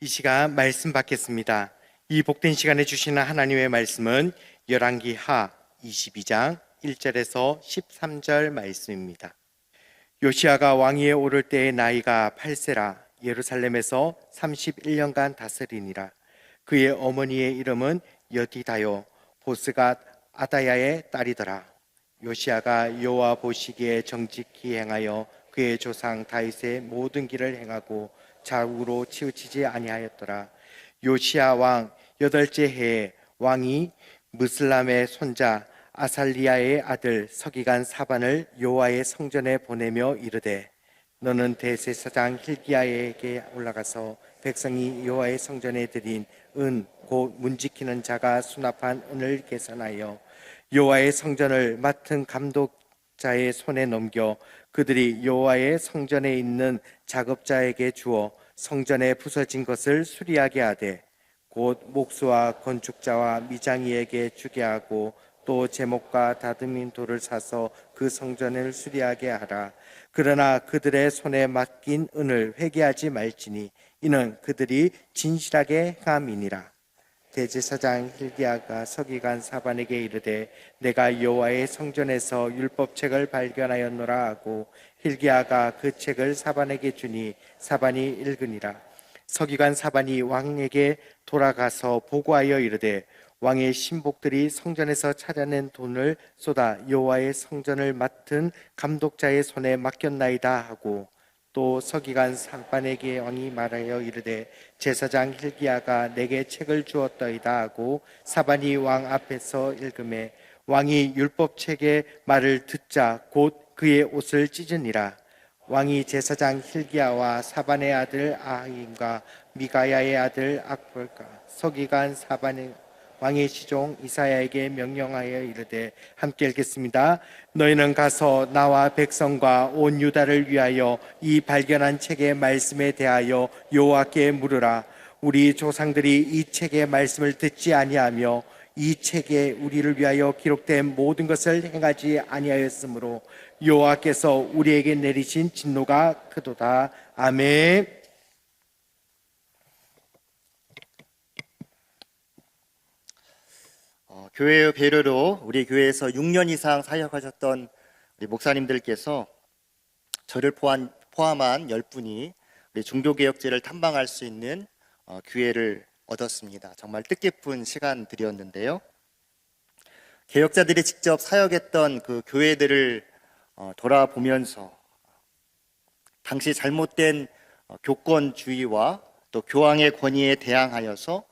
이 시간 말씀 받겠습니다. 이 복된 시간에 주시는 하나님의 말씀은 열왕기 하 22장 1절에서 13절 말씀입니다. 요시아가 왕위에 오를 때의 나이가 8세라 예루살렘에서 31년간 다스리니라. 그의 어머니의 이름은 여디다요 보스가 아다야의 딸이더라. 요시아가 여호와 보시기에 정직히 행하여 그의 조상 다윗의 모든 길을 행하고 좌우로 치우치지 아니하였더라. 요시아 왕 8째 해에 왕이 무슬람의 손자 아살리야의 아들 서기관 사반을 여호와의 성전에 보내며 이르되 너는 대제사장 hil기야에게 올라가서 백성이 여호와의 성전에 드린 은 곧 문지키는 자가 수납한 은을 계산하여 여호와의 성전을 맡은 감독자의 손에 넘겨 그들이 여호와의 성전에 있는 작업자에게 주어 성전에 부서진 것을 수리하게 하되 곧 목수와 건축자와 미장이에게 주게 하고 또 제목과 다듬인 돌을 사서 그 성전을 수리하게 하라. 그러나 그들의 손에 맡긴 은을 회개하지 말지니 이는 그들이 진실하게 행함이니라. 대제사장 hil기야가 서기관 사반에게 이르되 내가 여호와의 성전에서 율법책을 발견하였노라 하고 hil기야가 그 책을 사반에게 주니 사반이 읽으니라. 서기관 사반이 왕에게 돌아가서 보고하여 이르되 왕의 신복들이 성전에서 찾아낸 돈을 쏟아 여호와의 성전을 맡은 감독자의 손에 맡겼나이다 하고 또 서기관 사반에게 왕이 말하여 이르되 제사장 hil기야가 내게 책을 주었더이다 하고 사반이 왕 앞에서 읽음에 왕이 율법책의 말을 듣자 곧 그의 옷을 찢으니라. 왕이 제사장 hil기야와 사반의 아들 아하임과 미가야의 아들 악볼과 서기관 사반의 왕의 시종 이사야에게 명령하여 이르되 함께 읽겠습니다. 너희는 가서 나와 백성과 온 유다를 위하여 이 발견한 책의 말씀에 대하여 여호와께 물으라. 우리 조상들이 이 책의 말씀을 듣지 아니하며 이 책에 우리를 위하여 기록된 모든 것을 행하지 아니하였으므로 여호와께서 우리에게 내리신 진노가 크도다. 아멘. 교회의 배려로 우리 교회에서 6년 이상 사역하셨던 우리 목사님들께서 저를 포함한 10분이 우리 종교개혁제를 탐방할 수 있는 기회를 얻었습니다. 정말 뜻깊은 시간들이었는데요. 개혁자들이 직접 사역했던 그 교회들을 돌아보면서 당시 잘못된 교권주의와 또 교황의 권위에 대항하여서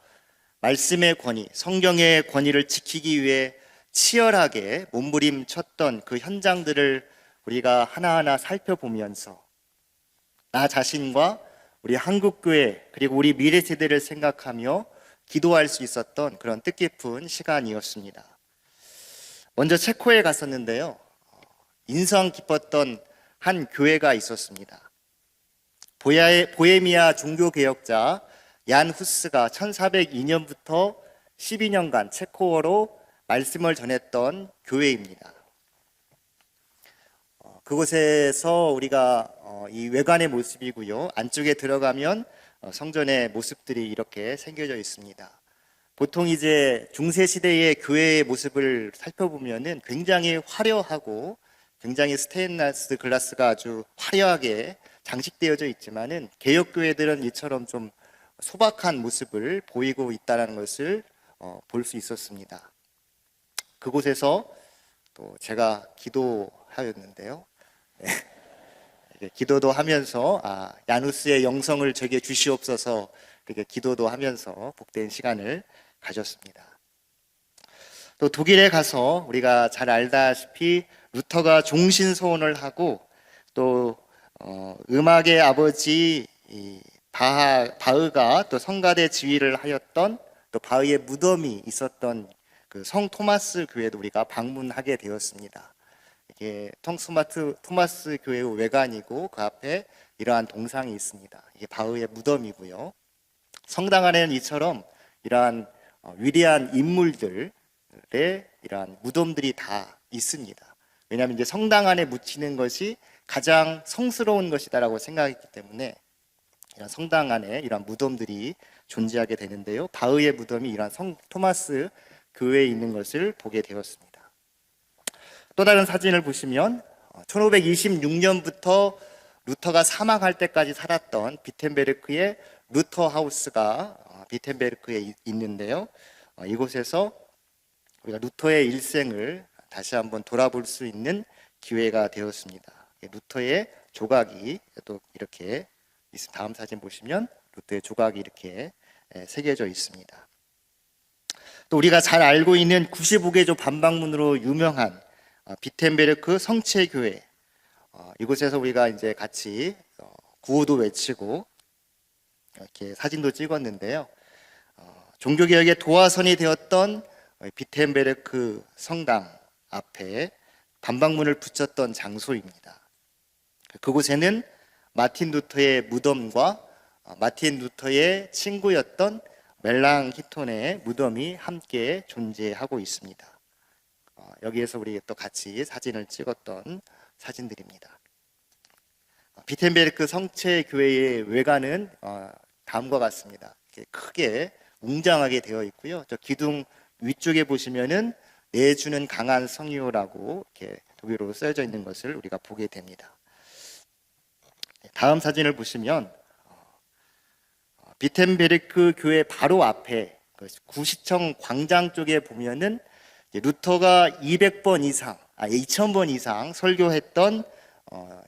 말씀의 권위, 성경의 권위를 지키기 위해 치열하게 몸부림쳤던 그 현장들을 우리가 하나하나 살펴보면서 나 자신과 우리 한국교회 그리고 우리 미래 세대를 생각하며 기도할 수 있었던 그런 뜻깊은 시간이었습니다. 먼저 체코에 갔었는데요. 인상 깊었던 한 교회가 있었습니다. 보헤미아 종교개혁자 얀 후스가 1402년부터 12년간 체코어로 말씀을 전했던 교회입니다. 그곳에서 우리가 이 외관의 모습이고요. 안쪽에 들어가면 성전의 모습들이 이렇게 생겨져 있습니다. 보통 이제 중세시대의 교회의 모습을 살펴보면은 굉장히 화려하고 굉장히 스테인리스 글라스가 아주 화려하게 장식되어져 있지만은 개혁교회들은 이처럼 좀 소박한 모습을 보이고 있다는 것을 볼 수 있었습니다. 그곳에서 또 제가 기도하였는데요. 네. 기도도 하면서 야누스의 영성을 제게 주시옵소서 그렇게 기도도 하면서 복된 시간을 가졌습니다. 또 독일에 가서 우리가 잘 알다시피 루터가 종신소원을 하고 또 음악의 아버지 바흐가 또 성가대 지휘를 하였던 또 바흐의 무덤이 있었던 그 성 토마스 교회도 우리가 방문하게 되었습니다. 이게 토마스 교회의 외관이고 그 앞에 이러한 동상이 있습니다. 이게 바흐의 무덤이고요. 성당 안에는 이처럼 이러한 위대한 인물들의 이러한 무덤들이 다 있습니다. 왜냐하면 이제 성당 안에 묻히는 것이 가장 성스러운 것이다라고 생각했기 때문에 이런 성당 안에 이런 무덤들이 존재하게 되는데요. 바흐의 무덤이 이런 성 토마스 교회에 있는 것을 보게 되었습니다. 또 다른 사진을 보시면 1526년부터 루터가 사망할 때까지 살았던 비텐베르크의 루터 하우스가 비텐베르크에 있는데요. 이곳에서 우리가 루터의 일생을 다시 한번 돌아볼 수 있는 기회가 되었습니다. 루터의 조각이 또 이렇게 다음 사진 보시면 루터의 조각이 이렇게 새겨져 있습니다. 또 우리가 잘 알고 있는 95개조 반박문으로 유명한 비텐베르크 성체교회, 이곳에서 우리가 이제 같이 구호도 외치고 이렇게 사진도 찍었는데요. 종교개혁의 도화선이 되었던 비텐베르크 성당 앞에 반박문을 붙였던 장소입니다. 그곳에는 마틴 루터의 무덤과 마틴 루터의 친구였던 멜랑 히톤의 무덤이 함께 존재하고 있습니다. 여기에서 우리 또 같이 사진을 찍었던 사진들입니다. 비텐베르크 성체교회의 외관은 다음과 같습니다. 크게 웅장하게 되어 있고요. 저 기둥 위쪽에 보시면은 내주는 강한 성유라고 이렇게 독일어로 써져 있는 것을 우리가 보게 됩니다. 다음 사진을 보시면 비텐베르크 교회 바로 앞에 구시청 광장 쪽에 보면은 루터가 200번 이상, 2000번 이상 설교했던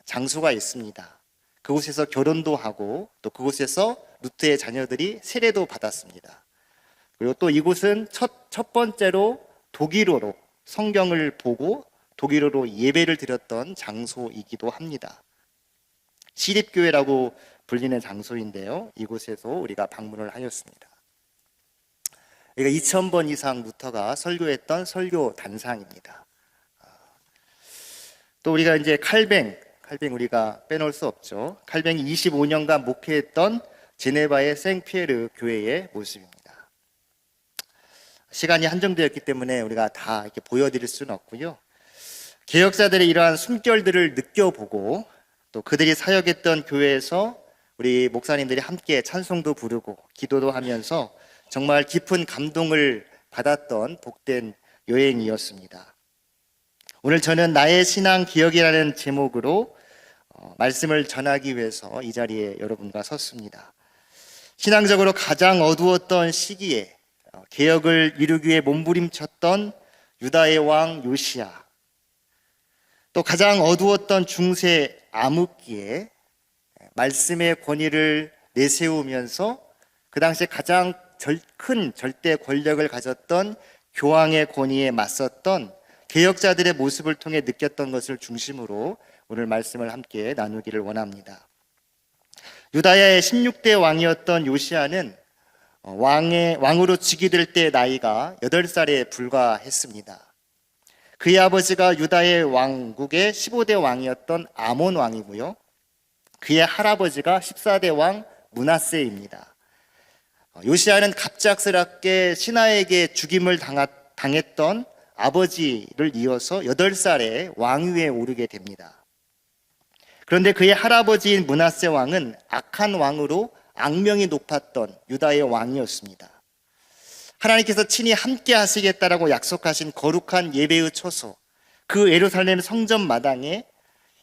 장소가 있습니다. 그곳에서 결혼도 하고 또 그곳에서 루터의 자녀들이 세례도 받았습니다. 그리고 또 이곳은 첫 번째로 독일어로 성경을 보고 독일어로 예배를 드렸던 장소이기도 합니다. 시립교회라고 불리는 장소인데요. 이곳에서 우리가 방문을 하였습니다. 여기가 2000번 이상 루터가 설교했던 설교 단상입니다. 또 우리가 이제 칼뱅 우리가 빼놓을 수 없죠. 칼뱅이 25년간 목회했던 제네바의 생피에르 교회의 모습입니다. 시간이 한정되었기 때문에 우리가 다 이렇게 보여드릴 수는 없고요. 개혁자들의 이러한 숨결들을 느껴보고 또 그들이 사역했던 교회에서 우리 목사님들이 함께 찬송도 부르고 기도도 하면서 정말 깊은 감동을 받았던 복된 여행이었습니다. 오늘 저는 나의 신앙 기억이라는 제목으로 말씀을 전하기 위해서 이 자리에 여러분과 섰습니다. 신앙적으로 가장 어두웠던 시기에 개혁을 이루기 위해 몸부림쳤던 유다의 왕 요시야, 또 가장 어두웠던 중세 암흑기에 말씀의 권위를 내세우면서 그 당시에 가장 큰 절대 권력을 가졌던 교황의 권위에 맞섰던 개혁자들의 모습을 통해 느꼈던 것을 중심으로 오늘 말씀을 함께 나누기를 원합니다. 유다야의 16대 왕이었던 요시야는 왕으로 즉위될 때 나이가 8살에 불과했습니다. 그의 아버지가 유다의 왕국의 15대 왕이었던 아몬 왕이고요. 그의 할아버지가 14대 왕 므낫세입니다. 요시야는 갑작스럽게 신하에게 죽임을 당했던 아버지를 이어서 8살에 왕위에 오르게 됩니다. 그런데 그의 할아버지인 므낫세 왕은 악한 왕으로 악명이 높았던 유다의 왕이었습니다. 하나님께서 친히 함께 하시겠다라고 약속하신 거룩한 예배의 처소, 그 예루살렘 성전 마당에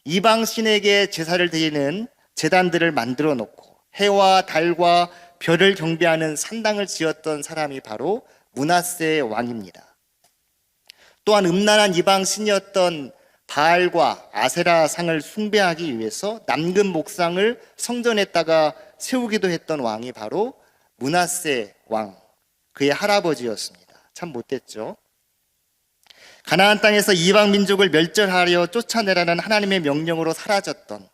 이방 신에게 제사를 드리는 제단들을 만들어 놓고 해와 달과 별을 경배하는 산당을 지었던 사람이 바로 므낫세 왕입니다. 또한 음란한 이방 신이었던 바알과 아세라 상을 숭배하기 위해서 남금 목상을 성전에다가 세우기도 했던 왕이 바로 므낫세 왕, 그의 할아버지였습니다. 참 못됐죠. 가나안 땅에서 이방 민족을 멸절하려 쫓아내라는 하나님의 명령으로 사라졌던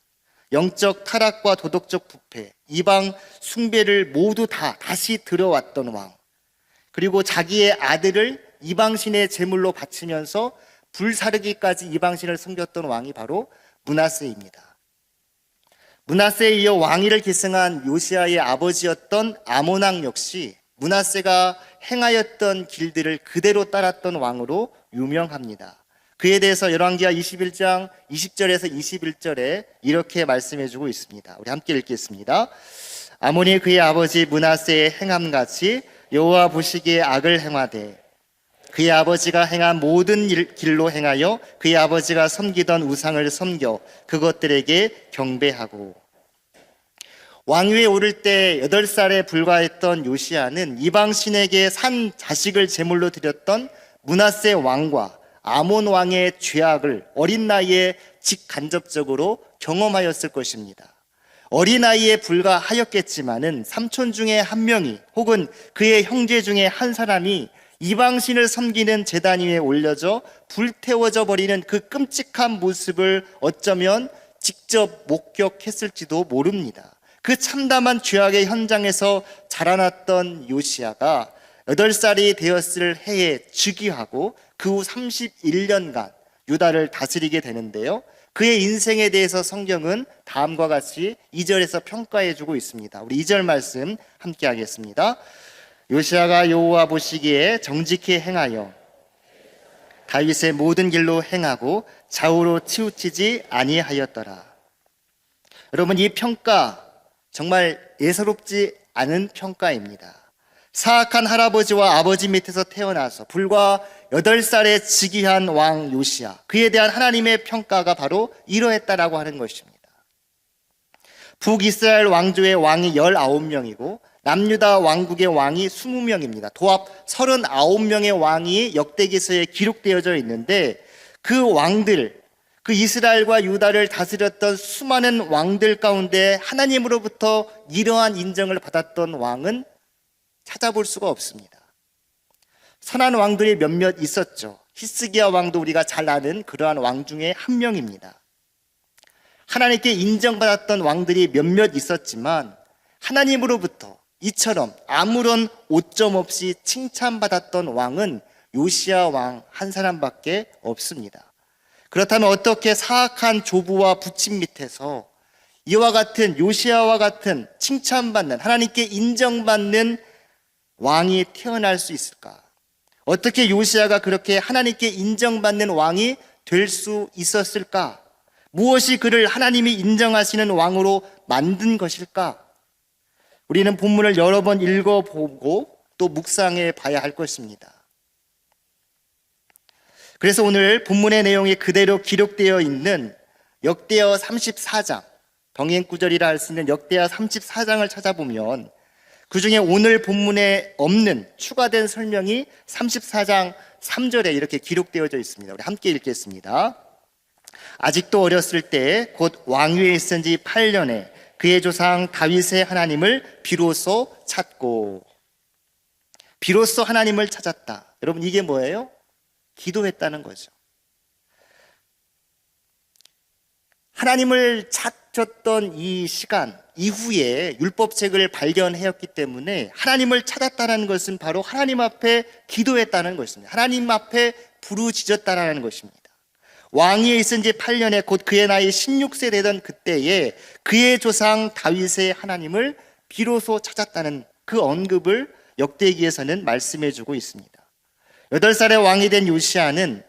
영적 타락과 도덕적 부패, 이방 숭배를 모두 다시 들여왔던 왕, 그리고 자기의 아들을 이방신의 제물로 바치면서 불사르기까지 이방신을 섬겼던 왕이 바로 므낫세입니다. 므낫세에 이어 왕위를 계승한 요시야의 아버지였던 아몬 왕 역시 므낫세가 행하였던 길들을 그대로 따랐던 왕으로 유명합니다. 그에 대해서 열왕기하 21장 20절에서 21절에 이렇게 말씀해주고 있습니다. 우리 함께 읽겠습니다. 아몬이 그의 아버지 므낫세의 행함같이 여호와 보시기에 악을 행하되 그의 아버지가 행한 모든 길로 행하여 그의 아버지가 섬기던 우상을 섬겨 그것들에게 경배하고. 왕위에 오를 때 8살에 불과했던 요시야는 이방신에게 산 자식을 제물로 드렸던 므낫세 왕과 아몬 왕의 죄악을 어린 나이에 직간접적으로 경험하였을 것입니다. 어린아이에 불과하였겠지만은 삼촌 중에 한 명이 혹은 그의 형제 중에 한 사람이 이방신을 섬기는 제단 위에 올려져 불태워져 버리는 그 끔찍한 모습을 어쩌면 직접 목격했을지도 모릅니다. 그 참담한 죄악의 현장에서 자라났던 요시야가 8살이 되었을 해에 즉위하고 그 후 31년간 유다를 다스리게 되는데요. 그의 인생에 대해서 성경은 다음과 같이 2절에서 평가해주고 있습니다. 우리 2절 말씀 함께 하겠습니다. 요시야가 여호와 보시기에 정직히 행하여 다윗의 모든 길로 행하고 좌우로 치우치지 아니하였더라. 여러분, 이 평가 정말 예사롭지 않은 평가입니다. 사악한 할아버지와 아버지 밑에서 태어나서 불과 8살에 즉위한 왕 요시야, 그에 대한 하나님의 평가가 바로 이러했다라고 하는 것입니다. 북이스라엘 왕조의 왕이 19명이고 남유다 왕국의 왕이 20명입니다. 도합 39명의 왕이 역대기서에 기록되어져 있는데 그 왕들, 그 이스라엘과 유다를 다스렸던 수많은 왕들 가운데 하나님으로부터 이러한 인정을 받았던 왕은 찾아볼 수가 없습니다. 선한 왕들이 몇몇 있었죠. 히스기야 왕도 우리가 잘 아는 그러한 왕 중에 한 명입니다. 하나님께 인정받았던 왕들이 몇몇 있었지만 하나님으로부터 이처럼 아무런 오점 없이 칭찬받았던 왕은 요시야 왕 한 사람밖에 없습니다. 그렇다면 어떻게 사악한 조부와 부친 밑에서 이와 같은 요시야와 같은 칭찬받는, 하나님께 인정받는 왕이 태어날 수 있을까? 어떻게 요시야가 그렇게 하나님께 인정받는 왕이 될 수 있었을까? 무엇이 그를 하나님이 인정하시는 왕으로 만든 것일까? 우리는 본문을 여러 번 읽어보고 또 묵상해 봐야 할 것입니다. 그래서 오늘 본문의 내용이 그대로 기록되어 있는 역대하 34장, 병행구절이라 할 수 있는 역대하 34장을 찾아보면 그 중에 오늘 본문에 없는 추가된 설명이 34장 3절에 이렇게 기록되어져 있습니다. 우리 함께 읽겠습니다. 아직도 어렸을 때 곧 왕위에 있은 지 8년에 그의 조상 다윗의 하나님을 비로소 찾고. 비로소 하나님을 찾았다. 여러분, 이게 뭐예요? 기도했다는 거죠. 하나님을 찾았던 이 시간 이후에 율법책을 발견하였기 때문에 하나님을 찾았다는 것은 바로 하나님 앞에 기도했다는 것입니다. 하나님 앞에 부르짖었다는 것입니다. 왕위에 있은 지 8년에 곧 그의 나이 16세 되던 그때에 그의 조상 다윗의 하나님을 비로소 찾았다는 그 언급을 역대기에서는 말씀해 주고 있습니다. 8살의 왕이 된 요시야는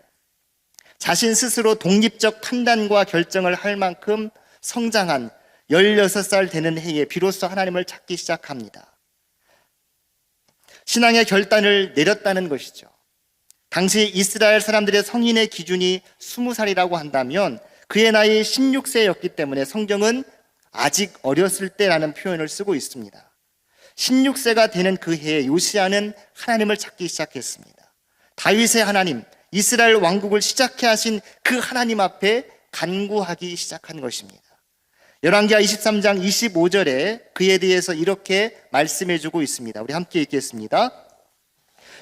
자신 스스로 독립적 판단과 결정을 할 만큼 성장한 16살 되는 해에 비로소 하나님을 찾기 시작합니다. 신앙의 결단을 내렸다는 것이죠. 당시 이스라엘 사람들의 성인의 기준이 20살이라고 한다면 그의 나이 16세였기 때문에 성경은 아직 어렸을 때라는 표현을 쓰고 있습니다. 16세가 되는 그 해에 요시야는 하나님을 찾기 시작했습니다. 다윗의 하나님, 이스라엘 왕국을 시작해 하신 그 하나님 앞에 간구하기 시작한 것입니다. 열왕기하 23장 25절에 그에 대해서 이렇게 말씀해 주고 있습니다. 우리 함께 읽겠습니다.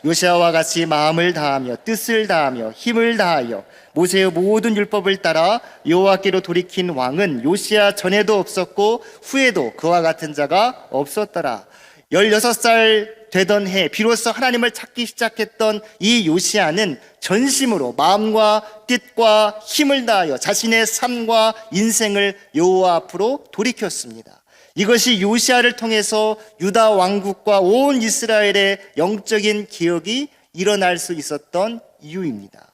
요시야와 같이 마음을 다하며 뜻을 다하며 힘을 다하여 모세의 모든 율법을 따라 여호와께로 돌이킨 왕은 요시야 전에도 없었고 후에도 그와 같은 자가 없었더라. 16살 되던 해 비로소 하나님을 찾기 시작했던 이 요시야는 전심으로 마음과 뜻과 힘을 다하여 자신의 삶과 인생을 여호와 앞으로 돌이켰습니다. 이것이 요시야를 통해서 유다 왕국과 온 이스라엘의 영적인 개혁이 일어날 수 있었던 이유입니다.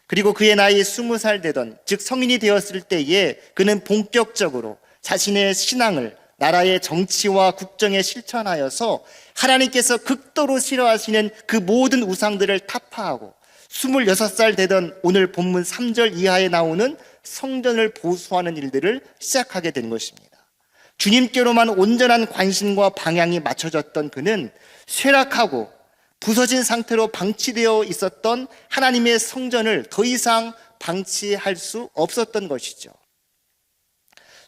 그리고 그의 나이 20살 되던, 즉 성인이 되었을 때에 그는 본격적으로 자신의 신앙을 나라의 정치와 국정에 실천하여서 하나님께서 극도로 싫어하시는 그 모든 우상들을 타파하고 26살 되던 오늘 본문 3절 이하에 나오는 성전을 보수하는 일들을 시작하게 된 것입니다. 주님께로만 온전한 관심과 방향이 맞춰졌던 그는 쇠락하고 부서진 상태로 방치되어 있었던 하나님의 성전을 더 이상 방치할 수 없었던 것이죠.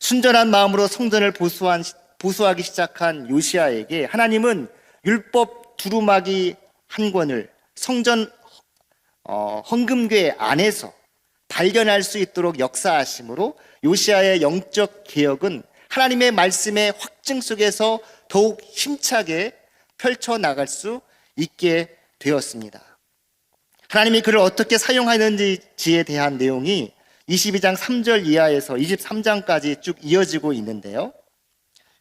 순전한 마음으로 성전을 보수하기 시작한 요시야에게 하나님은 율법 두루마기 한 권을 성전 헌금궤 안에서 발견할 수 있도록 역사하심으로 요시야의 영적 개혁은 하나님의 말씀의 확증 속에서 더욱 힘차게 펼쳐나갈 수 있게 되었습니다. 하나님이 그를 어떻게 사용하는지에 대한 내용이 22장 3절 이하에서 23장까지 쭉 이어지고 있는데요.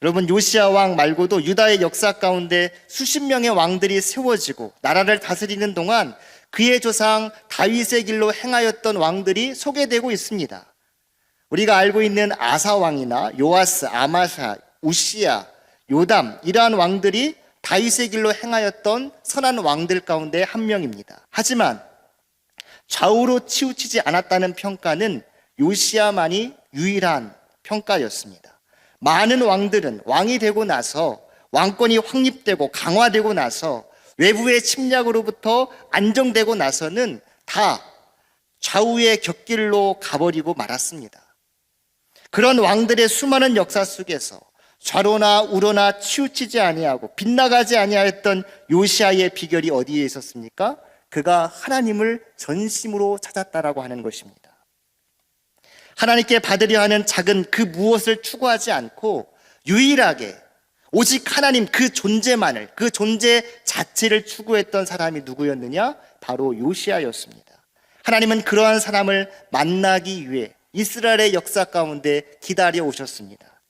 여러분, 요시야 왕 말고도 유다의 역사 가운데 수십 명의 왕들이 세워지고 나라를 다스리는 동안 그의 조상 다윗의 길로 행하였던 왕들이 소개되고 있습니다. 우리가 알고 있는 아사 왕이나 요아스, 아마사, 우시야, 요담 이러한 왕들이 다윗의 길로 행하였던 선한 왕들 가운데 한 명입니다. 하지만 좌우로 치우치지 않았다는 평가는 요시야만이 유일한 평가였습니다. 많은 왕들은 왕이 되고 나서 왕권이 확립되고 강화되고 나서 외부의 침략으로부터 안정되고 나서는 다 좌우의 곁길로 가버리고 말았습니다. 그런 왕들의 수많은 역사 속에서 좌로나 우로나 치우치지 아니하고 빗나가지 아니하였던 요시야의 비결이 어디에 있었습니까? 그가 하나님을 전심으로 찾았다라고 하는 것입니다. 하나님께 받으려 하는 작은 그 무엇을 추구하지 않고 유일하게 오직 하나님 그 존재만을, 그 존재 자체를 추구했던 사람이 누구였느냐? 바로 요시야였습니다. 하나님은 그러한 사람을 만나기 위해 이스라엘의 역사 가운데 기다려 오셨습니다.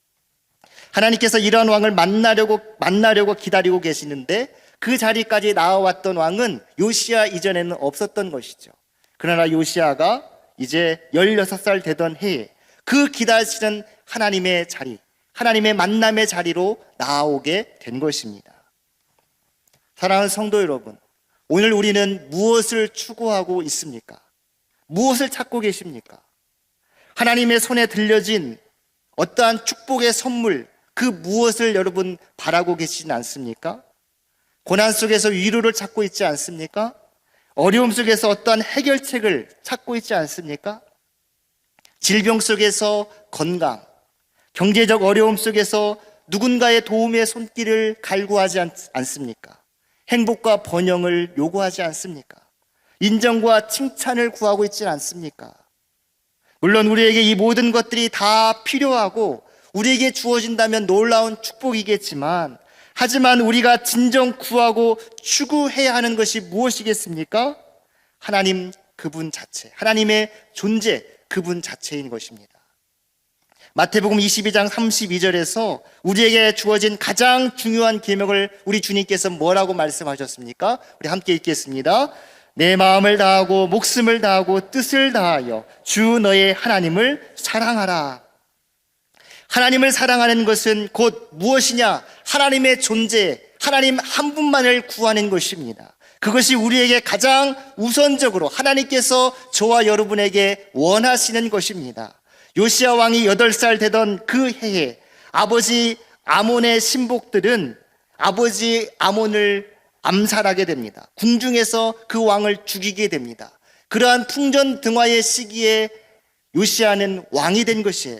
하나님께서 이러한 왕을 만나려고 기다리고 계시는데 그 자리까지 나아왔던 왕은 요시야 이전에는 없었던 것이죠. 그러나 요시야가 이제 16살 되던 해에 그 기다리시는 하나님의 자리, 하나님의 만남의 자리로 나아오게 된 것입니다. 사랑하는 성도 여러분, 오늘 우리는 무엇을 추구하고 있습니까? 무엇을 찾고 계십니까? 하나님의 손에 들려진 어떠한 축복의 선물, 그 무엇을 여러분 바라고 계시진 않습니까? 고난 속에서 위로를 찾고 있지 않습니까? 어려움 속에서 어떠한 해결책을 찾고 있지 않습니까? 질병 속에서 건강, 경제적 어려움 속에서 누군가의 도움의 손길을 갈구하지 않습니까? 행복과 번영을 요구하지 않습니까? 인정과 칭찬을 구하고 있지 않습니까? 물론 우리에게 이 모든 것들이 다 필요하고 우리에게 주어진다면 놀라운 축복이겠지만, 하지만 우리가 진정 구하고 추구해야 하는 것이 무엇이겠습니까? 하나님 그분 자체, 하나님의 존재 그분 자체인 것입니다. 마태복음 22장 32절에서 우리에게 주어진 가장 중요한 계명을 우리 주님께서 뭐라고 말씀하셨습니까? 우리 함께 읽겠습니다. 내 마음을 다하고 목숨을 다하고 뜻을 다하여 주 너의 하나님을 사랑하라. 하나님을 사랑하는 것은 곧 무엇이냐? 하나님의 존재, 하나님 한 분만을 구하는 것입니다. 그것이 우리에게 가장 우선적으로 하나님께서 저와 여러분에게 원하시는 것입니다. 요시야 왕이 8살 되던 그 해에 아버지 아몬의 신복들은 아버지 아몬을 암살하게 됩니다. 궁중에서 그 왕을 죽이게 됩니다. 그러한 풍전등화의 시기에 요시야는 왕이 된 것이에요.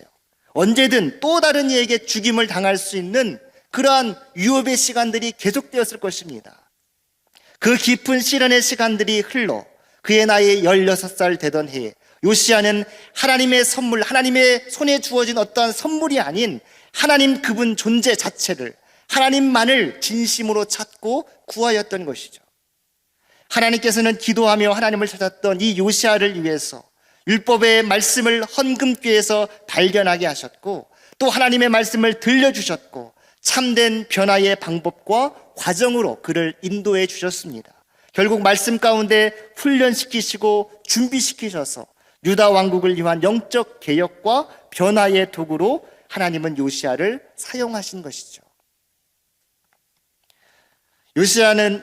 언제든 또 다른 이에게 죽임을 당할 수 있는 그러한 위협의 시간들이 계속되었을 것입니다. 그 깊은 시련의 시간들이 흘러 그의 나이 16살 되던 해에 요시야는 하나님의 선물, 하나님의 손에 주어진 어떠한 선물이 아닌 하나님 그분 존재 자체를, 하나님만을 진심으로 찾고 구하였던 것이죠. 하나님께서는 기도하며 하나님을 찾았던 이 요시야를 위해서 율법의 말씀을 헌금궤에서 발견하게 하셨고, 또 하나님의 말씀을 들려주셨고 참된 변화의 방법과 과정으로 그를 인도해 주셨습니다. 결국 말씀 가운데 훈련시키시고 준비시키셔서 유다 왕국을 위한 영적 개혁과 변화의 도구로 하나님은 요시야를 사용하신 것이죠.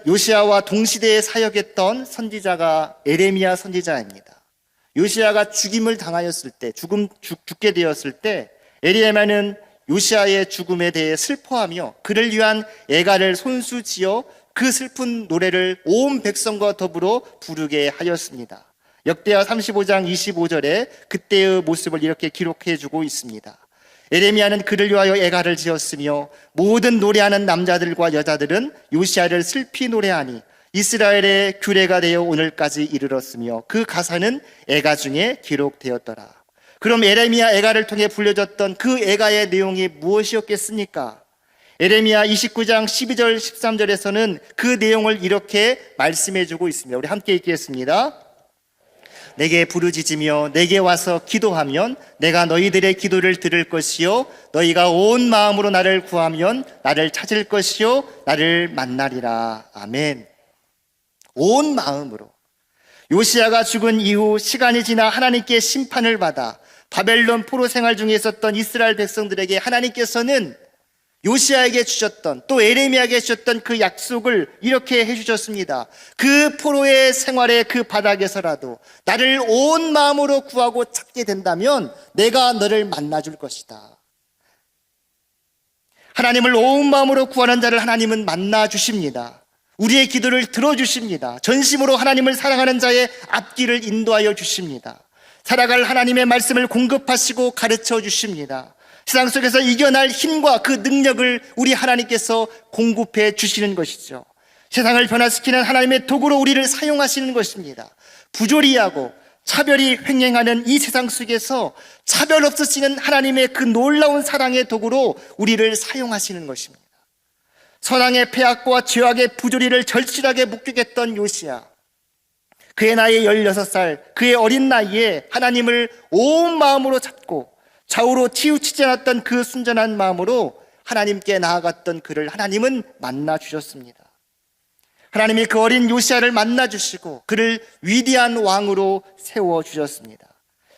요시야와 동시대에 사역했던 선지자가 에레미야 선지자입니다. 요시야가 죽임을 당하였을 때, 죽게 되었을 때 에레미야는 요시야의 죽음에 대해 슬퍼하며 그를 위한 애가를 손수지어 그 슬픈 노래를 온 백성과 더불어 부르게 하였습니다. 역대하 35장 25절에 그때의 모습을 이렇게 기록해 주고 있습니다. 에레미야는 그를 위하여 애가를 지었으며 모든 노래하는 남자들과 여자들은 요시야를 슬피 노래하니 이스라엘의 규례가 되어 오늘까지 이르렀으며 그 가사는 애가 중에 기록되었더라. 그럼 에레미야 애가를 통해 불려졌던 그 애가의 내용이 무엇이었겠습니까? 에레미야 29장 12절 13절에서는 그 내용을 이렇게 말씀해 주고 있습니다. 우리 함께 읽겠습니다. 내게 부르짖으며 내게 와서 기도하면 내가 너희들의 기도를 들을 것이요 너희가 온 마음으로 나를 구하면 나를 찾을 것이요 나를 만나리라. 아멘. 온 마음으로. 요시야가 죽은 이후 시간이 지나 하나님께 심판을 받아 바벨론 포로 생활 중에 있었던 이스라엘 백성들에게 하나님께서는 요시야에게 주셨던, 또 에레미야에게 주셨던 그 약속을 이렇게 해주셨습니다. 그 포로의 생활의 그 바닥에서라도 나를 온 마음으로 구하고 찾게 된다면 내가 너를 만나줄 것이다. 하나님을 온 마음으로 구하는 자를 하나님은 만나주십니다. 우리의 기도를 들어주십니다. 전심으로 하나님을 사랑하는 자의 앞길을 인도하여 주십니다. 살아갈 하나님의 말씀을 공급하시고 가르쳐 주십니다. 세상 속에서 이겨낼 힘과 그 능력을 우리 하나님께서 공급해 주시는 것이죠. 세상을 변화시키는 하나님의 도구로 우리를 사용하시는 것입니다. 부조리하고 차별이 횡행하는 이 세상 속에서 차별 없으시는 하나님의 그 놀라운 사랑의 도구로 우리를 사용하시는 것입니다. 선왕의 폐악과 죄악의 부조리를 절실하게 목격했던 요시야, 그의 나이 16살, 그의 어린 나이에 하나님을 온 마음으로 찾고 좌우로 치우치지 않았던 그 순전한 마음으로 하나님께 나아갔던 그를 하나님은 만나주셨습니다. 하나님이 그 어린 요시야를 만나주시고 그를 위대한 왕으로 세워주셨습니다.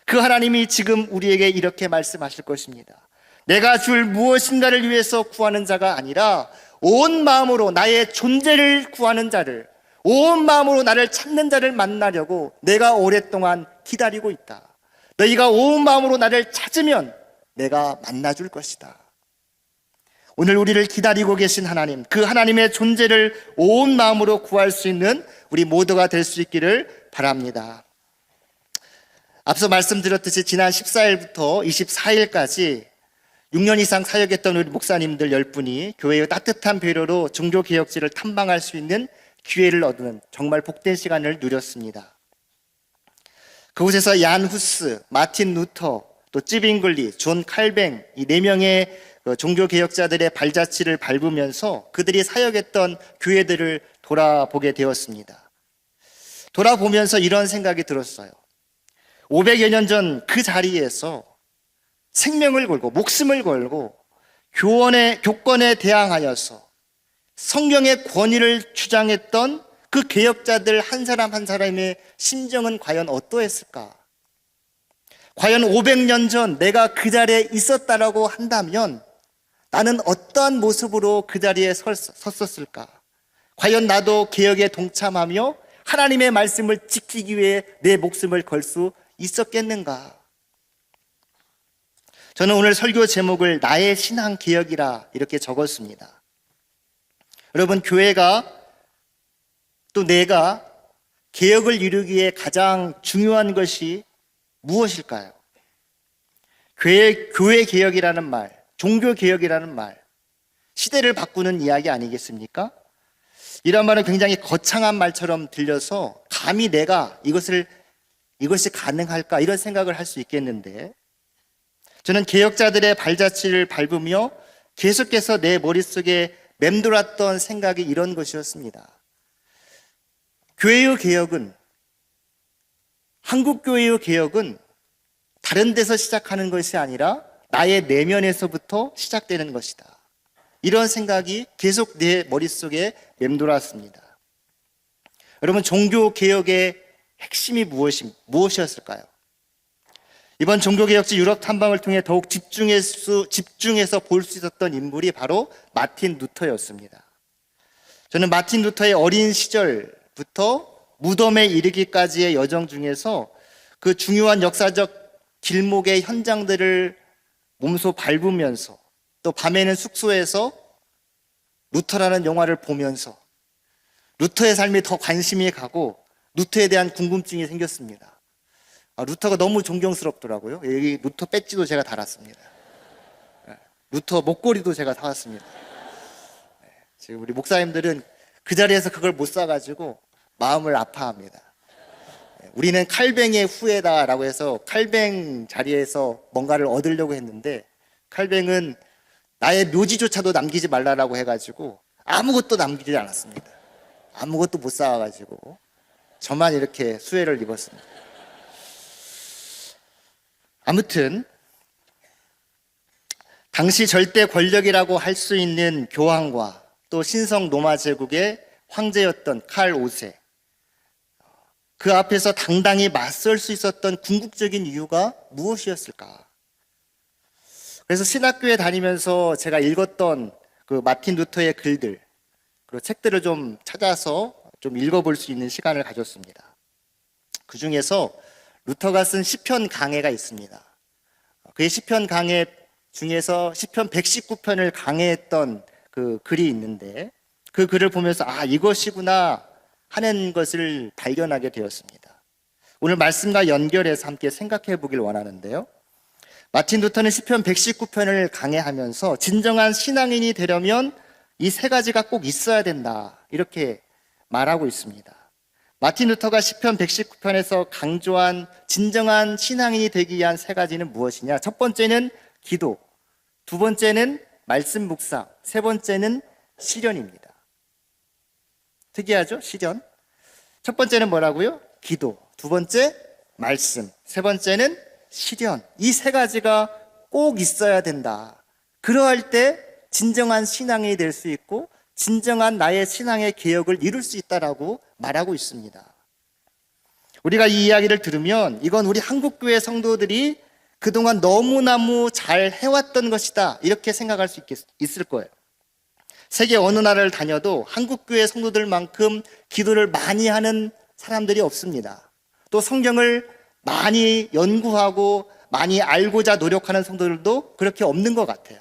그 하나님이 지금 우리에게 이렇게 말씀하실 것입니다. 내가 줄 무엇인가를 위해서 구하는 자가 아니라 온 마음으로 나의 존재를 구하는 자를, 온 마음으로 나를 찾는 자를 만나려고 내가 오랫동안 기다리고 있다. 너희가 온 마음으로 나를 찾으면 내가 만나줄 것이다. 오늘 우리를 기다리고 계신 하나님, 그 하나님의 존재를 온 마음으로 구할 수 있는 우리 모두가 될 수 있기를 바랍니다. 앞서 말씀드렸듯이 지난 14일부터 24일까지 6년 이상 사역했던 우리 목사님들 10분이 교회의 따뜻한 배려로 종교개혁지를 탐방할 수 있는 기회를 얻는 정말 복된 시간을 누렸습니다. 그곳에서 얀 후스, 마틴 루터, 또 찌빙글리, 존 칼뱅, 이 4명의 종교개혁자들의 발자취를 밟으면서 그들이 사역했던 교회들을 돌아보게 되었습니다. 돌아보면서 이런 생각이 들었어요. 500여 년 전 그 자리에서 생명을 걸고 목숨을 걸고 교권에 대항하여서 성경의 권위를 주장했던 그 개혁자들 한 사람 한 사람의 심정은 과연 어떠했을까? 과연 500년 전 내가 그 자리에 있었다라고 한다면 나는 어떠한 모습으로 그 자리에 섰었을까? 과연 나도 개혁에 동참하며 하나님의 말씀을 지키기 위해 내 목숨을 걸 수 있었겠는가? 저는 오늘 설교 제목을 나의 신앙 개혁이라 이렇게 적었습니다. 여러분, 교회가 또 내가 개혁을 이루기에 가장 중요한 것이 무엇일까요? 교회 개혁이라는 말, 종교 개혁이라는 말, 시대를 바꾸는 이야기 아니겠습니까? 이런 말은 굉장히 거창한 말처럼 들려서 감히 내가 이것이 가능할까 이런 생각을 할 수 있겠는데, 저는 개혁자들의 발자취를 밟으며 계속해서 내 머릿속에 맴돌았던 생각이 이런 것이었습니다. 교회의 개혁은, 한국교회의 개혁은 다른 데서 시작하는 것이 아니라 나의 내면에서부터 시작되는 것이다. 이런 생각이 계속 내 머릿속에 맴돌았습니다. 여러분, 종교개혁의 핵심이 무엇이었을까요? 이번 종교개혁지 유럽 탐방을 통해 더욱 집중해서 볼 수 있었던 인물이 바로 마틴 루터였습니다. 저는 마틴 루터의 어린 시절부터 무덤에 이르기까지의 여정 중에서 그 중요한 역사적 길목의 현장들을 몸소 밟으면서 또 밤에는 숙소에서 루터라는 영화를 보면서 루터의 삶에 더 관심이 가고 루터에 대한 궁금증이 생겼습니다. 루터가 너무 존경스럽더라고요. 여기 루터 배지도 제가 달았습니다. 루터 목걸이도 제가 사왔습니다. 지금 우리 목사님들은 그 자리에서 그걸 못 사가지고 마음을 아파합니다. 우리는 칼뱅의 후예다라고 해서 칼뱅 자리에서 뭔가를 얻으려고 했는데 칼뱅은 나의 묘지조차도 남기지 말라라고 해가지고 아무것도 남기지 않았습니다. 아무것도 못 사와가지고 저만 이렇게 수혜를 입었습니다. 아무튼 당시 절대 권력이라고 할 수 있는 교황과 또 신성 로마 제국의 황제였던 칼 5세, 그 앞에서 당당히 맞설 수 있었던 궁극적인 이유가 무엇이었을까? 그래서 신학교에 다니면서 제가 읽었던 그 마틴 루터의 글들, 그리고 책들을 좀 찾아서 좀 읽어볼 수 있는 시간을 가졌습니다. 그 중에서 루터가 쓴 시편 강해가 있습니다. 그의 시편 강해 중에서 시편 119편을 강해했던 그 글이 있는데 그 글을 보면서 이것이구나 하는 것을 발견하게 되었습니다. 오늘 말씀과 연결해서 함께 생각해 보길 원하는데요. 마틴 루터는 시편 119편을 강해하면서 진정한 신앙인이 되려면 이 세 가지가 꼭 있어야 된다 이렇게 말하고 있습니다. 마틴 루터가 시편 119편에서 강조한 진정한 신앙인이 되기 위한 세 가지는 무엇이냐? 첫 번째는 기도, 두 번째는 말씀 묵상, 세 번째는 시련입니다. 특이하죠? 시련. 첫 번째는 뭐라고요? 기도, 두 번째 말씀, 세 번째는 시련. 이 세 가지가 꼭 있어야 된다. 그러할 때 진정한 신앙이 될 수 있고 진정한 나의 신앙의 개혁을 이룰 수 있다라고 말하고 있습니다. 우리가 이 이야기를 들으면 이건 우리 한국교회 성도들이 그동안 너무너무 잘 해왔던 것이다 이렇게 생각할 수 있을 거예요. 세계 어느 나라를 다녀도 한국교회 성도들만큼 기도를 많이 하는 사람들이 없습니다. 또 성경을 많이 연구하고 많이 알고자 노력하는 성도들도 그렇게 없는 것 같아요.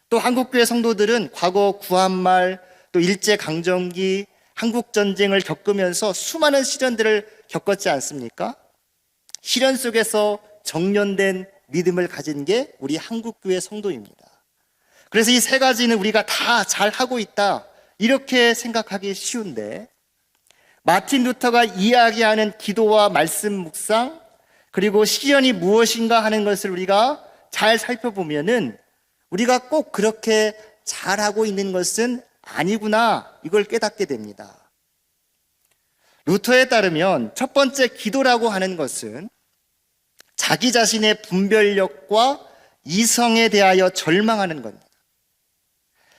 또 한국교회 성도들은 과거 구한말, 또 일제강점기, 한국전쟁을 겪으면서 수많은 시련들을 겪었지 않습니까? 시련 속에서 정련된 믿음을 가진 게 우리 한국교회 성도입니다. 그래서 이 세 가지는 우리가 다 잘하고 있다 이렇게 생각하기 쉬운데 마틴 루터가 이야기하는 기도와 말씀 묵상 그리고 시련이 무엇인가 하는 것을 우리가 잘 살펴보면은 우리가 꼭 그렇게 잘하고 있는 것은 아니구나 이걸 깨닫게 됩니다. 루터에 따르면 첫 번째 기도라고 하는 것은 자기 자신의 분별력과 이성에 대하여 절망하는 겁니다.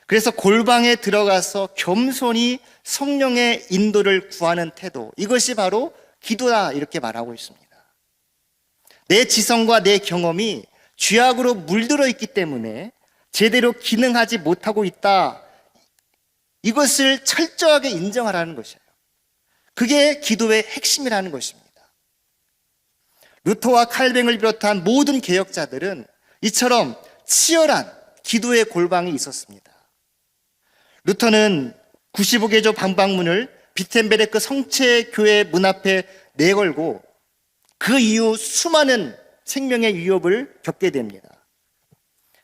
그래서 골방에 들어가서 겸손히 성령의 인도를 구하는 태도, 이것이 바로 기도다 이렇게 말하고 있습니다. 내 지성과 내 경험이 죄악으로 물들어 있기 때문에 제대로 기능하지 못하고 있다. 이것을 철저하게 인정하라는 것이에요. 그게 기도의 핵심이라는 것입니다. 루터와 칼뱅을 비롯한 모든 개혁자들은 이처럼 치열한 기도의 골방이 있었습니다. 루터는 95개조 방방문을 비텐베르크 성체교회 문 앞에 내걸고 그 이후 수많은 생명의 위협을 겪게 됩니다.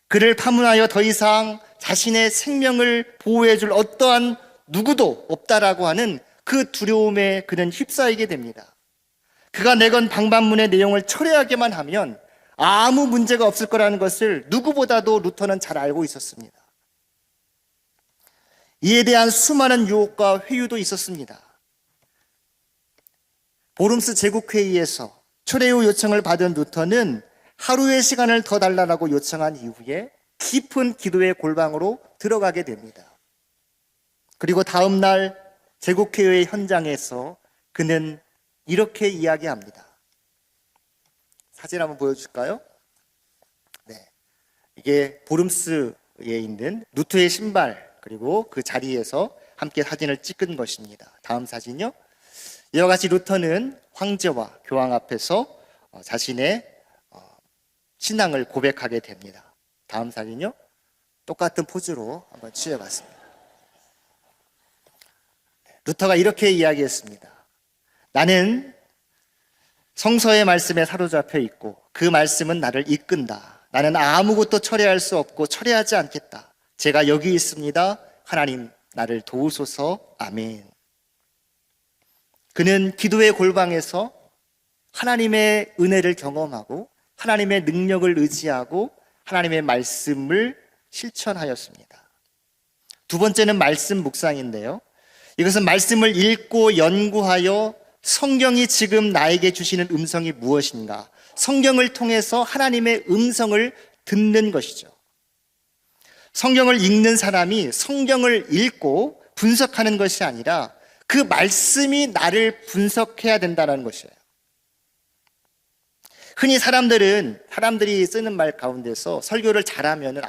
그를 파문하여 더 이상 자신의 생명을 보호해줄 어떠한 누구도 없다라고 하는 그 두려움에 그는 휩싸이게 됩니다. 그가 내건 방반문의 내용을 철회하게만 하면 아무 문제가 없을 거라는 것을 누구보다도 루터는 잘 알고 있었습니다. 이에 대한 수많은 유혹과 회유도 있었습니다. 보름스 제국회의에서 철회 후 요청을 받은 루터는 하루의 시간을 더 달라고 요청한 이후에 깊은 기도의 골방으로 들어가게 됩니다. 그리고 다음 날 제국회의 현장에서 그는 이렇게 이야기합니다. 사진 한번 보여줄까요? 네, 이게 보름스에 있는 루터의 신발, 그리고 그 자리에서 함께 사진을 찍은 것입니다. 다음 사진요. 이와 같이 루터는 황제와 교황 앞에서 자신의 신앙을 고백하게 됩니다. 다음 사진요. 똑같은 포즈로 한번 취해봤습니다. 루터가 이렇게 이야기했습니다. 나는 성서의 말씀에 사로잡혀 있고 그 말씀은 나를 이끈다. 나는 아무것도 철회할 수 없고 철회하지 않겠다. 제가 여기 있습니다. 하나님 나를 도우소서. 아멘. 그는 기도의 골방에서 하나님의 은혜를 경험하고 하나님의 능력을 의지하고 하나님의 말씀을 실천하였습니다. 두 번째는 말씀 묵상인데요. 이것은 말씀을 읽고 연구하여 성경이 지금 나에게 주시는 음성이 무엇인가? 성경을 통해서 하나님의 음성을 듣는 것이죠. 성경을 읽는 사람이 성경을 읽고 분석하는 것이 아니라 그 말씀이 나를 분석해야 된다는 것이에요. 흔히 사람들이 쓰는 말 가운데서 설교를 잘하면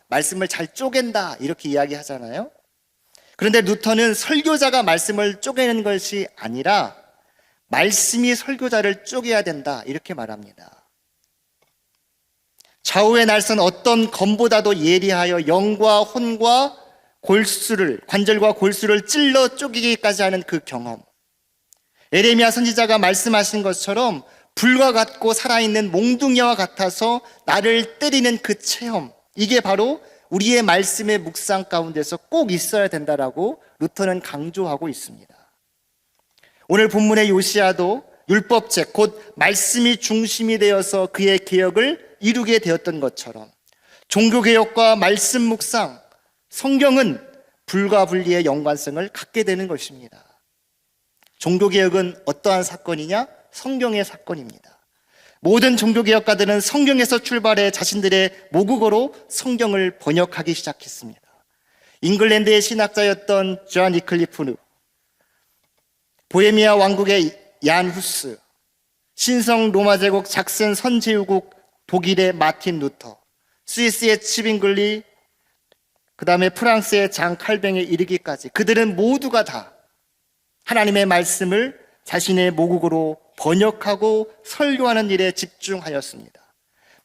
말씀을 잘 쪼갠다 이렇게 이야기하잖아요. 그런데 루터는 설교자가 말씀을 쪼개는 것이 아니라 말씀이 설교자를 쪼개야 된다 이렇게 말합니다. 좌우의 날선 어떤 검보다도 예리하여 영과 혼과 관절과 골수를 찔러 쪼개기까지 하는 그 경험. 에레미야 선지자가 말씀하신 것처럼 불과 같고 살아있는 몽둥이와 같아서 나를 때리는 그 체험, 이게 바로 우리의 말씀의 묵상 가운데서 꼭 있어야 된다라고 루터는 강조하고 있습니다. 오늘 본문의 요시야도 율법책, 곧 말씀이 중심이 되어서 그의 개혁을 이루게 되었던 것처럼 종교개혁과 말씀 묵상, 성경은 불과 분리의 연관성을 갖게 되는 것입니다. 종교개혁은 어떠한 사건이냐? 성경의 사건입니다. 모든 종교개혁가들은 성경에서 출발해 자신들의 모국어로 성경을 번역하기 시작했습니다. 잉글랜드의 신학자였던 존 위클리프, 보헤미아 왕국의 얀 후스, 신성 로마 제국 작센 선제유국 독일의 마틴 루터, 스위스의 치빙글리, 그 다음에 프랑스의 장 칼뱅에 이르기까지 그들은 모두가 다 하나님의 말씀을 자신의 모국어로 번역하고 설교하는 일에 집중하였습니다.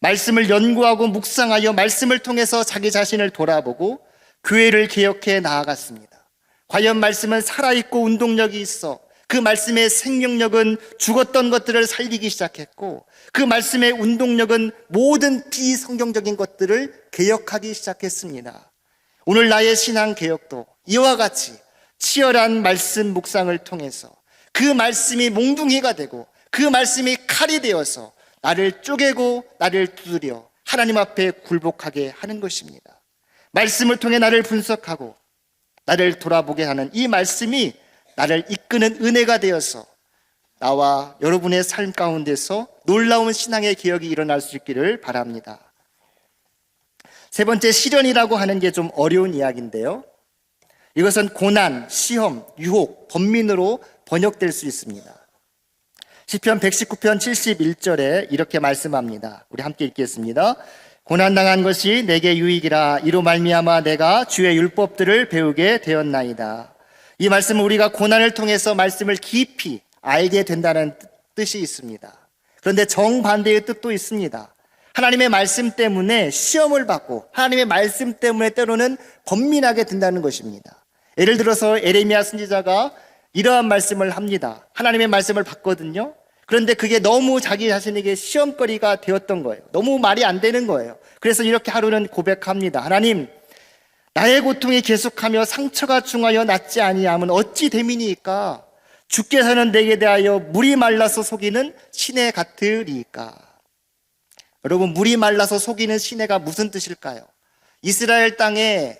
말씀을 연구하고 묵상하여 말씀을 통해서 자기 자신을 돌아보고 교회를 개혁해 나아갔습니다. 과연 말씀은 살아있고 운동력이 있어 그 말씀의 생명력은 죽었던 것들을 살리기 시작했고 그 말씀의 운동력은 모든 비성경적인 것들을 개혁하기 시작했습니다. 오늘 나의 신앙 개혁도 이와 같이 치열한 말씀 묵상을 통해서 그 말씀이 몽둥이가 되고 그 말씀이 칼이 되어서 나를 쪼개고 나를 두드려 하나님 앞에 굴복하게 하는 것입니다. 말씀을 통해 나를 분석하고 나를 돌아보게 하는 이 말씀이 나를 이끄는 은혜가 되어서 나와 여러분의 삶 가운데서 놀라운 신앙의 개혁이 일어날 수 있기를 바랍니다. 세 번째, 시련이라고 하는 게 좀 어려운 이야기인데요. 이것은 고난, 시험, 유혹, 번민으로 번역될 수 있습니다. 시편 119편 71절에 이렇게 말씀합니다. 우리 함께 읽겠습니다. 고난당한 것이 내게 유익이라. 이로 말미암아 내가 주의 율법들을 배우게 되었나이다. 이 말씀은 우리가 고난을 통해서 말씀을 깊이 알게 된다는 뜻이 있습니다. 그런데 정반대의 뜻도 있습니다. 하나님의 말씀 때문에 시험을 받고 하나님의 말씀 때문에 때로는 번민하게 된다는 것입니다. 예를 들어서 에레미야 선지자가 이러한 말씀을 합니다. 하나님의 말씀을 받거든요. 그런데 그게 너무 자기 자신에게 시험거리가 되었던 거예요. 너무 말이 안 되는 거예요. 그래서 이렇게 하루는 고백합니다. 하나님, 나의 고통이 계속하며 상처가 중하여 낫지 아니함은 어찌 됨이니까? 주께서는 내게 대하여 물이 말라서 속이는 시내 같으리까? 여러분, 물이 말라서 속이는 시내가 무슨 뜻일까요? 이스라엘 땅의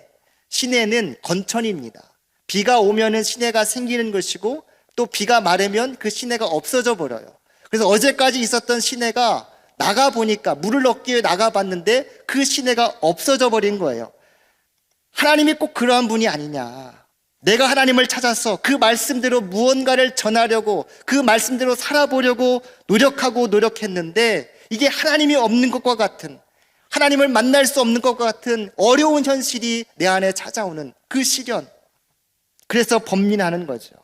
시내는 건천입니다. 비가 오면은 시내가 생기는 것이고 또 비가 마르면 그 시내가 없어져 버려요. 그래서 어제까지 있었던 시내가 나가보니까 물을 얻기 위해 나가봤는데 그 시내가 없어져 버린 거예요. 하나님이 꼭 그러한 분이 아니냐. 내가 하나님을 찾아서 그 말씀대로 무언가를 전하려고 그 말씀대로 살아보려고 노력했는데 이게 하나님이 없는 것과 같은, 하나님을 만날 수 없는 것과 같은 어려운 현실이 내 안에 찾아오는 그 시련. 그래서 번민하는 거죠.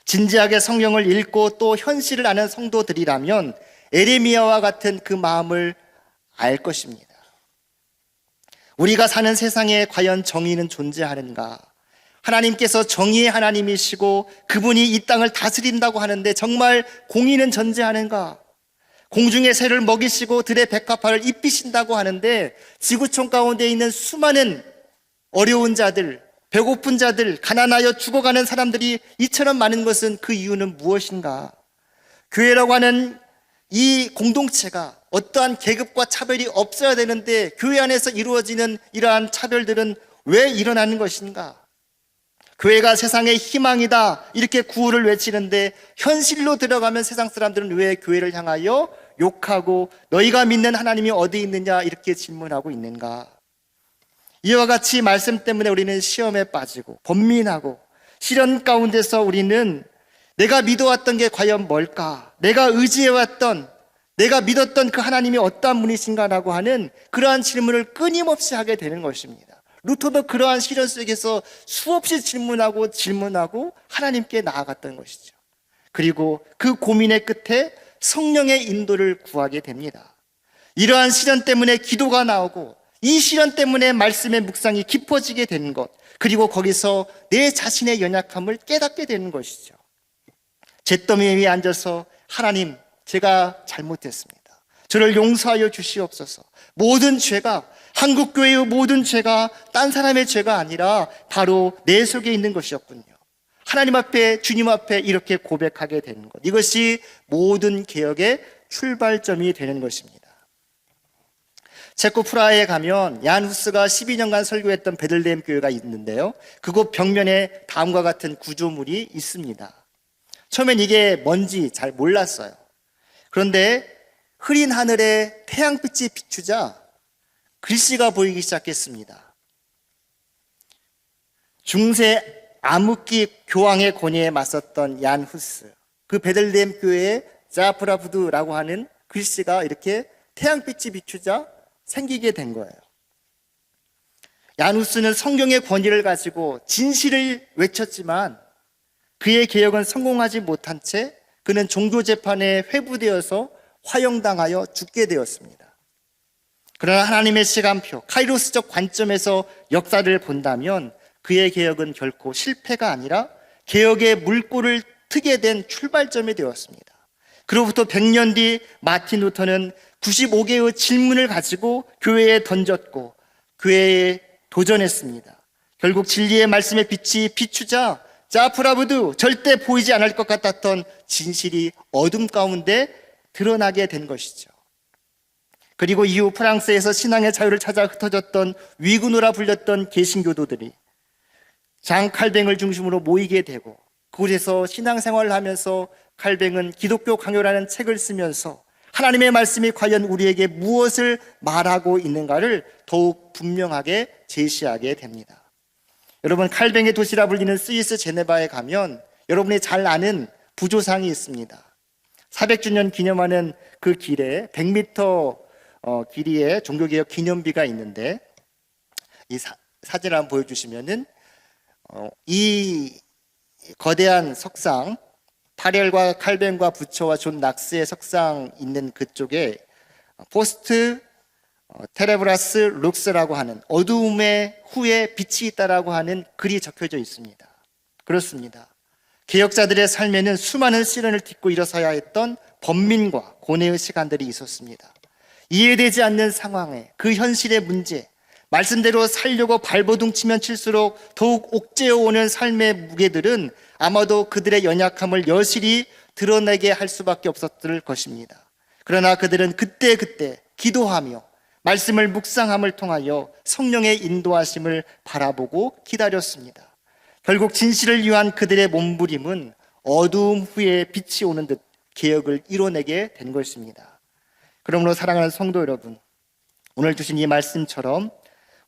진지하게 성경을 읽고 또 현실을 아는 성도들이라면 에레미야와 같은 그 마음을 알 것입니다. 우리가 사는 세상에 과연 정의는 존재하는가? 하나님께서 정의의 하나님이시고 그분이 이 땅을 다스린다고 하는데 정말 공의는 존재하는가? 공중의 새를 먹이시고 들의 백합화를 입히신다고 하는데 지구촌 가운데 있는 수많은 어려운 자들, 배고픈 자들, 가난하여 죽어가는 사람들이 이처럼 많은 것은 그 이유는 무엇인가? 교회라고 하는 이 공동체가 어떠한 계급과 차별이 없어야 되는데 교회 안에서 이루어지는 이러한 차별들은 왜 일어나는 것인가? 교회가 세상의 희망이다 이렇게 구호를 외치는데 현실로 들어가면 세상 사람들은 왜 교회를 향하여 욕하고 너희가 믿는 하나님이 어디 있느냐 이렇게 질문하고 있는가? 이와 같이 말씀 때문에 우리는 시험에 빠지고 번민하고 시련 가운데서 우리는 내가 믿어왔던 게 과연 뭘까? 내가 의지해왔던, 내가 믿었던 그 하나님이 어떠한 분이신가라고 하는 그러한 질문을 끊임없이 하게 되는 것입니다. 루터도 그러한 시련 속에서 수없이 질문하고 하나님께 나아갔던 것이죠. 그리고 그 고민의 끝에 성령의 인도를 구하게 됩니다. 이러한 시련 때문에 기도가 나오고 이 시련 때문에 말씀의 묵상이 깊어지게 되는 것, 그리고 거기서 내 자신의 연약함을 깨닫게 되는 것이죠. 잿더미 위에 앉아서 하나님, 제가 잘못했습니다. 저를 용서하여 주시옵소서. 모든 죄가, 한국교회의 모든 죄가 딴 사람의 죄가 아니라 바로 내 속에 있는 것이었군요. 하나님 앞에, 주님 앞에 이렇게 고백하게 되는 것, 이것이 모든 개혁의 출발점이 되는 것입니다. 체코 프라하에 가면 얀 후스가 12년간 설교했던 베들레헴 교회가 있는데요, 그곳 벽면에 다음과 같은 구조물이 있습니다. 처음엔 이게 뭔지 잘 몰랐어요. 그런데 흐린 하늘에 태양빛이 비추자 글씨가 보이기 시작했습니다. 중세 암흑기 교황의 권위에 맞섰던 얀 후스, 그 베들레헴 교회의 자프라부드라고 하는 글씨가 이렇게 태양빛이 비추자 생기게 된 거예요. 얀 후스는 성경의 권위를 가지고 진실을 외쳤지만 그의 개혁은 성공하지 못한 채 그는 종교재판에 회부되어서 화형당하여 죽게 되었습니다. 그러나 하나님의 시간표, 카이로스적 관점에서 역사를 본다면 그의 개혁은 결코 실패가 아니라 개혁의 물꼬를 트게 된 출발점이 되었습니다. 그로부터 100년 뒤 마틴 루터는 95개의 질문을 가지고 교회에 던졌고 교회에 도전했습니다. 결국 진리의 말씀의 빛이 비추자 자프라부드, 절대 보이지 않을 것 같았던 진실이 어둠 가운데 드러나게 된 것이죠. 그리고 이후 프랑스에서 신앙의 자유를 찾아 흩어졌던 위군노라 불렸던 개신교도들이 장 칼뱅을 중심으로 모이게 되고 그곳에서 신앙생활을 하면서 칼뱅은 기독교 강요라는 책을 쓰면서 하나님의 말씀이 과연 우리에게 무엇을 말하고 있는가를 더욱 분명하게 제시하게 됩니다. 여러분, 칼뱅의 도시라 불리는 스위스 제네바에 가면 여러분이 잘 아는 부조상이 있습니다. 400주년 기념하는 그 길에 100m 길이의 종교개혁 기념비가 있는데 이 사진을 한번 보여주시면은 이 거대한 석상, 파렐과 칼뱅과 부처와 존 낙스의 석상 있는 그쪽에 포스트 테레브라스 룩스라고 하는 어두움의 후에 빛이 있다라고 하는 글이 적혀져 있습니다. 그렇습니다. 개혁자들의 삶에는 수많은 시련을 딛고 일어서야 했던 번민과 고뇌의 시간들이 있었습니다. 이해되지 않는 상황에 그 현실의 문제, 말씀대로 살려고 발버둥 치면 칠수록 더욱 옥죄어 오는 삶의 무게들은 아마도 그들의 연약함을 여실히 드러내게 할 수밖에 없었을 것입니다. 그러나 그들은 그때그때 기도하며 말씀을 묵상함을 통하여 성령의 인도하심을 바라보고 기다렸습니다. 결국 진실을 위한 그들의 몸부림은 어두움 후에 빛이 오는 듯 개혁을 이뤄내게 된 것입니다. 그러므로 사랑하는 성도 여러분, 오늘 주신 이 말씀처럼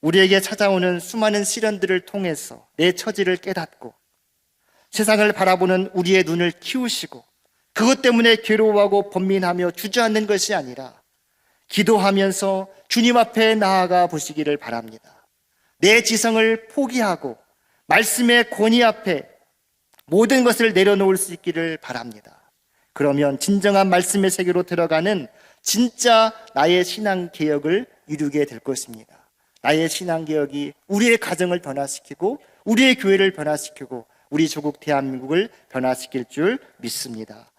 우리에게 찾아오는 수많은 시련들을 통해서 내 처지를 깨닫고 세상을 바라보는 우리의 눈을 키우시고 그것 때문에 괴로워하고 번민하며 주저앉는 것이 아니라 기도하면서 주님 앞에 나아가 보시기를 바랍니다. 내 지성을 포기하고 말씀의 권위 앞에 모든 것을 내려놓을 수 있기를 바랍니다. 그러면 진정한 말씀의 세계로 들어가는 진짜 나의 신앙 개혁을 이루게 될 것입니다. 나의 신앙 개혁이 우리의 가정을 변화시키고 우리의 교회를 변화시키고 우리 조국 대한민국을 변화시킬 줄 믿습니다.